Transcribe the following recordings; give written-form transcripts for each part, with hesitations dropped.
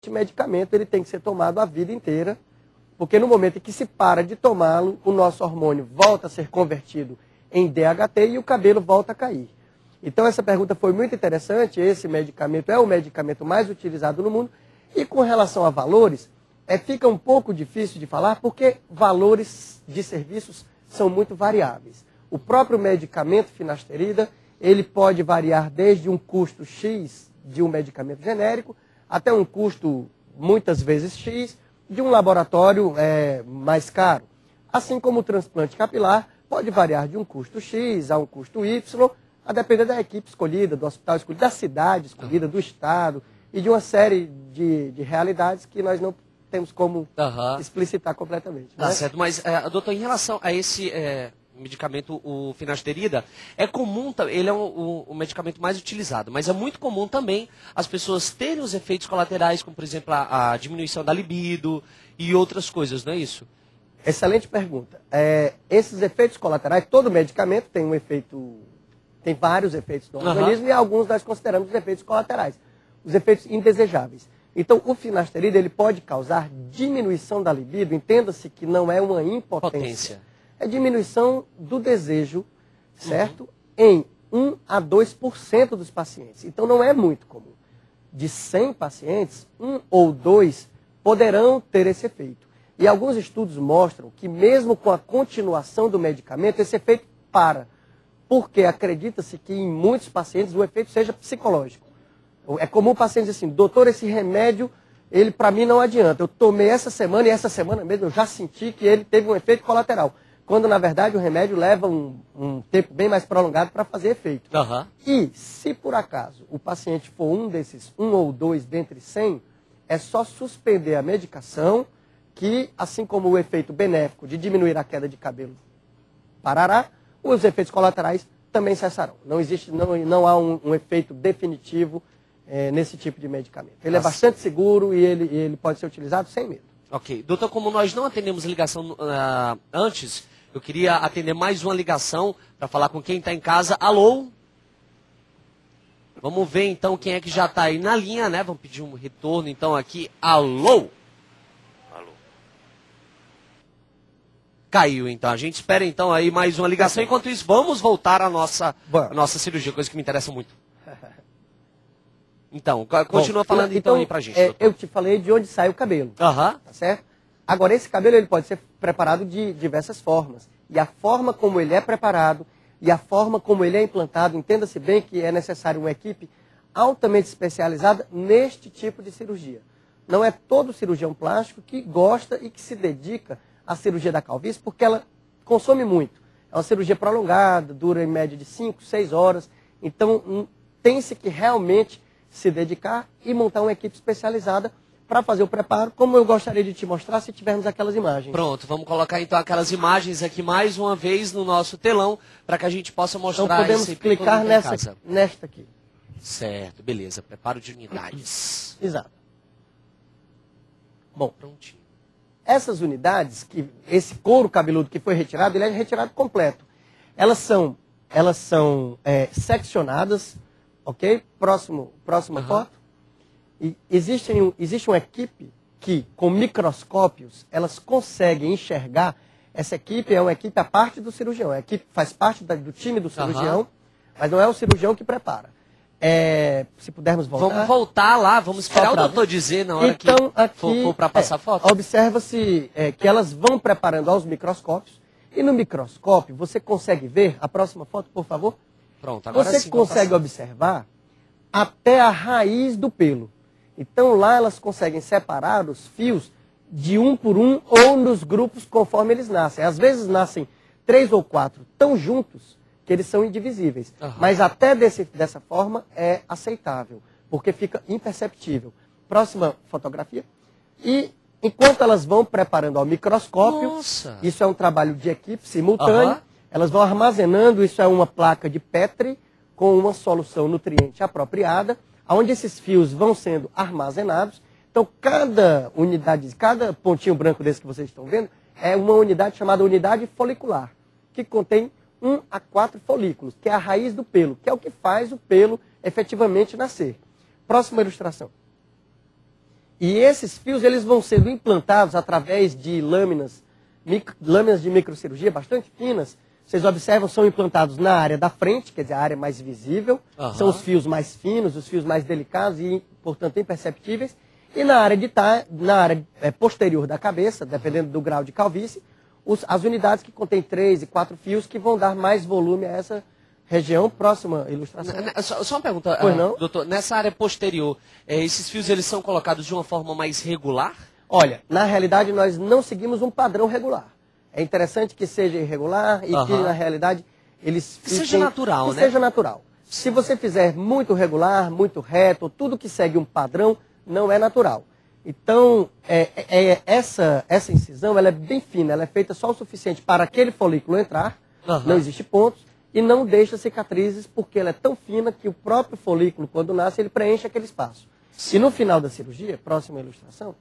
esse medicamento ele tem que ser tomado a vida inteira, porque no momento em que se para de tomá-lo, o nosso hormônio volta a ser convertido em DHT e o cabelo volta a cair. Então essa pergunta foi muito interessante, esse medicamento é o medicamento mais utilizado no mundo, e com relação a valores, fica um pouco difícil de falar, porque valores de serviços são muito variáveis. O próprio medicamento finasterida, ele pode variar desde um custo X de um medicamento genérico, até um custo, muitas vezes X, de um laboratório mais caro. Assim como o transplante capilar pode variar de um custo X a um custo Y, a depender da equipe escolhida, do hospital escolhido, da cidade escolhida, do estado, e de uma série de realidades que nós não temos como explicitar completamente. Tá certo, mas, doutor, em relação a esse medicamento, o finasterida, é comum, ele é o medicamento mais utilizado, mas é muito comum também as pessoas terem os efeitos colaterais, como, por exemplo, a diminuição da libido e outras coisas, não é isso? Excelente pergunta. Esses efeitos colaterais, todo medicamento tem um efeito, tem vários efeitos no organismo e alguns nós consideramos os efeitos colaterais, os efeitos indesejáveis. Então, o finasterida ele pode causar diminuição da libido, entenda-se que não é uma impotência. É diminuição do desejo, certo? Em 1 a 2% dos pacientes. Então, não é muito comum. De 100 pacientes, 1 ou 2 poderão ter esse efeito. E alguns estudos mostram que mesmo com a continuação do medicamento, esse efeito para. Porque acredita-se que em muitos pacientes o efeito seja psicológico. É comum o paciente dizer assim, doutor, esse remédio, ele para mim não adianta. Eu tomei essa semana e essa semana mesmo eu já senti que ele teve um efeito colateral. Quando, na verdade, o remédio leva um tempo bem mais prolongado para fazer efeito. E, se por acaso o paciente for um desses, 1 ou 2 dentre 100, é só suspender a medicação, que, assim como o efeito benéfico de diminuir a queda de cabelo parará, os efeitos colaterais também cessarão. Não há um efeito definitivo nesse tipo de medicamento. Ele é bastante seguro e ele pode ser utilizado sem medo. Ok. Doutor, como nós não atendemos ligação antes, eu queria atender mais uma ligação para falar com quem está em casa. Alô? Vamos ver então quem é que já está aí na linha, né? Vamos pedir um retorno então aqui. Alô? Alô? Caiu então. A gente espera então aí mais uma ligação. Enquanto isso, vamos voltar à nossa cirurgia, coisa que me interessa muito. Então, continua falando então aí pra gente, doutor. Eu te falei de onde sai o cabelo, tá certo? Agora, esse cabelo ele pode ser preparado de diversas formas. E a forma como ele é preparado e a forma como ele é implantado, entenda-se bem que é necessário uma equipe altamente especializada neste tipo de cirurgia. Não é todo cirurgião plástico que gosta e que se dedica à cirurgia da calvície, porque ela consome muito. É uma cirurgia prolongada, dura em média de 5, 6 horas. Então, tem-se que realmente se dedicar e montar uma equipe especializada para fazer o preparo, como eu gostaria de te mostrar se tivermos aquelas imagens. Pronto, vamos colocar então aquelas imagens aqui mais uma vez no nosso telão, para que a gente possa mostrar. Então podemos clicar nesta aqui. Certo, beleza, preparo de unidades. Exato. Bom, prontinho. Essas unidades, esse couro cabeludo que foi retirado, ele é retirado completo. Elas são seccionadas, ok? Próxima foto. E existe uma equipe que, com microscópios, elas conseguem enxergar. Essa equipe é uma equipe à parte do cirurgião. A equipe faz parte do time do cirurgião, mas não é o cirurgião que prepara. Se pudermos voltar. Vamos voltar lá, vamos esperar o doutor dizer na hora então, que for para passar a foto. Observa-se que elas vão preparando aos microscópios. E no microscópio, você consegue ver, a próxima foto, por favor? Pronto, agora você consegue observar até a raiz do pelo. Então lá elas conseguem separar os fios de um por um ou nos grupos conforme eles nascem. Às vezes nascem 3 ou 4 tão juntos que eles são indivisíveis. Mas até dessa forma é aceitável, porque fica imperceptível. Próxima fotografia. E enquanto elas vão preparando ao microscópio, isso é um trabalho de equipe simultâneo, elas vão armazenando, isso é uma placa de Petri, com uma solução nutriente apropriada, onde esses fios vão sendo armazenados. Então, cada unidade, cada pontinho branco desse que vocês estão vendo, é uma unidade chamada unidade folicular, que contém 1 a 4 folículos, que é a raiz do pelo, que é o que faz o pelo efetivamente nascer. Próxima ilustração. E esses fios eles vão sendo implantados através de lâminas de microcirurgia bastante finas. Vocês observam, são implantados na área da frente, quer dizer, a área mais visível. São os fios mais finos, os fios mais delicados e, portanto, imperceptíveis. E na área, posterior da cabeça, dependendo do grau de calvície, as unidades que contêm 3 e 4 fios que vão dar mais volume a essa região. Próxima ilustração. Só uma pergunta, doutor. Nessa área posterior, esses fios eles são colocados de uma forma mais regular? Olha, na realidade nós não seguimos um padrão regular. É interessante que seja irregular e que na realidade eles fiquem... Seja natural, né? Seja natural. Se você fizer muito regular, muito reto, tudo que segue um padrão não é natural. Então, essa incisão ela é bem fina, ela é feita só o suficiente para aquele folículo entrar, não existe pontos, e não deixa cicatrizes porque ela é tão fina que o próprio folículo, quando nasce, ele preenche aquele espaço. E no final da cirurgia, próxima ilustração,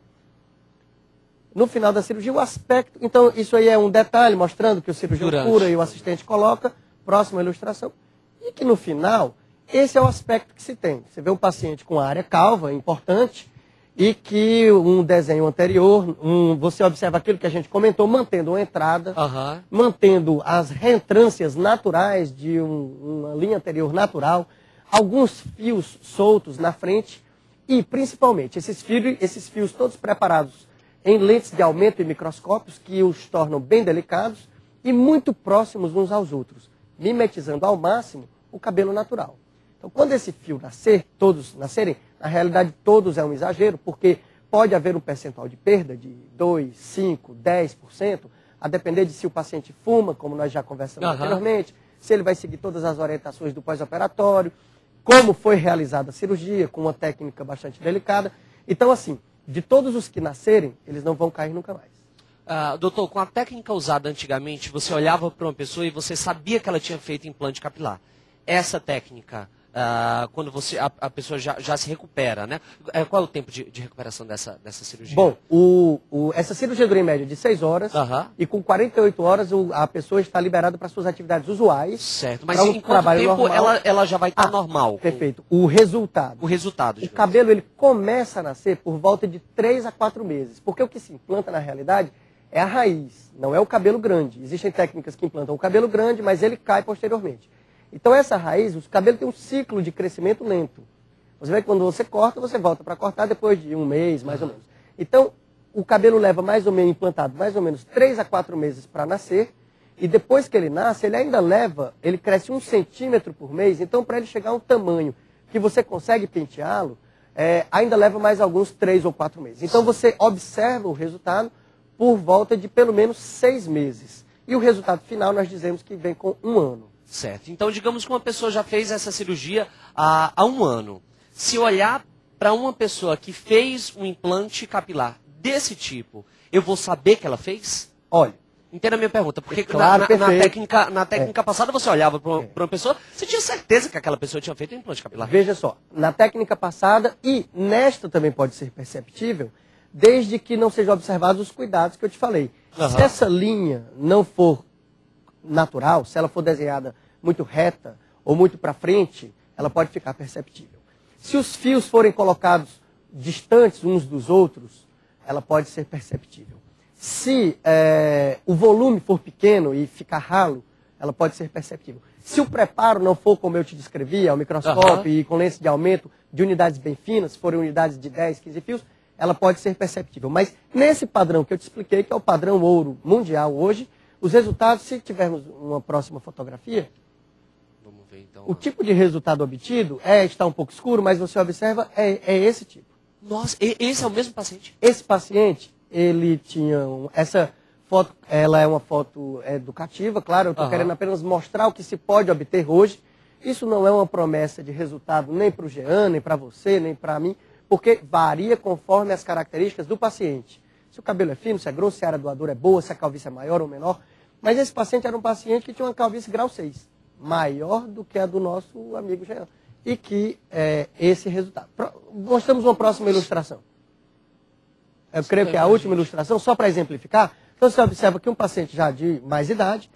no final da cirurgia, o aspecto... Então, isso aí é um detalhe mostrando que o cirurgião cura e o assistente coloca. Próxima ilustração. E que no final, esse é o aspecto que se tem. Você vê o paciente com a área calva, importante, e que um desenho anterior, você observa aquilo que a gente comentou, mantendo uma entrada, mantendo as reentrâncias naturais de uma linha anterior natural, alguns fios soltos na frente e, principalmente, esses fios todos preparados em lentes de aumento e microscópios que os tornam bem delicados e muito próximos uns aos outros, mimetizando ao máximo o cabelo natural. Então, quando esse fio todos nascerem, na realidade todos é um exagero, porque pode haver um percentual de perda de 2%, 5%, 10%, a depender de se o paciente fuma, como nós já conversamos anteriormente, se ele vai seguir todas as orientações do pós-operatório, como foi realizada a cirurgia, com uma técnica bastante delicada. Então, assim, de todos os que nascerem, eles não vão cair nunca mais. Doutor, com a técnica usada antigamente, você olhava para uma pessoa e você sabia que ela tinha feito implante capilar. Essa técnica, quando a pessoa já se recupera, né? Qual é o tempo de recuperação dessa cirurgia? Bom, essa cirurgia dura em média de 6 horas e com 48 horas a pessoa está liberada para suas atividades usuais. Certo, mas em quanto tempo ela já vai estar normal? Perfeito. O resultado. O cabelo ele começa a nascer por volta de 3 a 4 meses, porque o que se implanta na realidade é a raiz, não é o cabelo grande. Existem técnicas que implantam o cabelo grande, mas ele cai posteriormente. Então essa raiz, o cabelo tem um ciclo de crescimento lento. Você vê que quando você corta, você volta para cortar depois de um mês, mais ou menos. Então, o cabelo leva implantado mais ou menos 3 a 4 meses para nascer, e depois que ele nasce, ele cresce 1 centímetro por mês, então para ele chegar a um tamanho que você consegue penteá-lo, ainda leva mais alguns 3 ou 4 meses. Então você observa o resultado por volta de pelo menos 6 meses. E o resultado final nós dizemos que vem com 1 ano. Certo. Então, digamos que uma pessoa já fez essa cirurgia há 1 ano. Se olhar para uma pessoa que fez um implante capilar desse tipo, eu vou saber que ela fez? Olha. Entenda a minha pergunta. Porque claro, na técnica passada, você olhava para uma pessoa, você tinha certeza que aquela pessoa tinha feito um implante capilar. Veja só, na técnica passada e nesta também pode ser perceptível, desde que não sejam observados os cuidados que eu te falei. Se essa linha não for natural, se ela for desenhada muito reta ou muito para frente, ela pode ficar perceptível. Se os fios forem colocados distantes uns dos outros, ela pode ser perceptível. Se o volume for pequeno e ficar ralo, ela pode ser perceptível. Se o preparo não for como eu te descrevi, ao microscópio e com lente de aumento de unidades bem finas, se forem unidades de 10, 15 fios, ela pode ser perceptível. Mas nesse padrão que eu te expliquei, que é o padrão ouro mundial hoje, os resultados, se tivermos uma próxima fotografia, vamos ver, então, o tipo de resultado obtido está um pouco escuro, mas você observa, é esse tipo. Nossa, esse é o mesmo paciente? Esse paciente, ele tinha... essa foto, ela é uma foto educativa, claro, eu estou querendo apenas mostrar o que se pode obter hoje. Isso não é uma promessa de resultado nem para o Jean, nem para você, nem para mim, porque varia conforme as características do paciente. Se o cabelo é fino, se é grosso, se a área doadora é boa, se a calvície é maior ou menor. Mas esse paciente era um paciente que tinha uma calvície grau 6, maior do que a do nosso amigo Jean. E que esse resultado. Mostramos uma próxima ilustração. Eu creio que é a última ilustração, só para exemplificar. Então você observa que um paciente já de mais idade,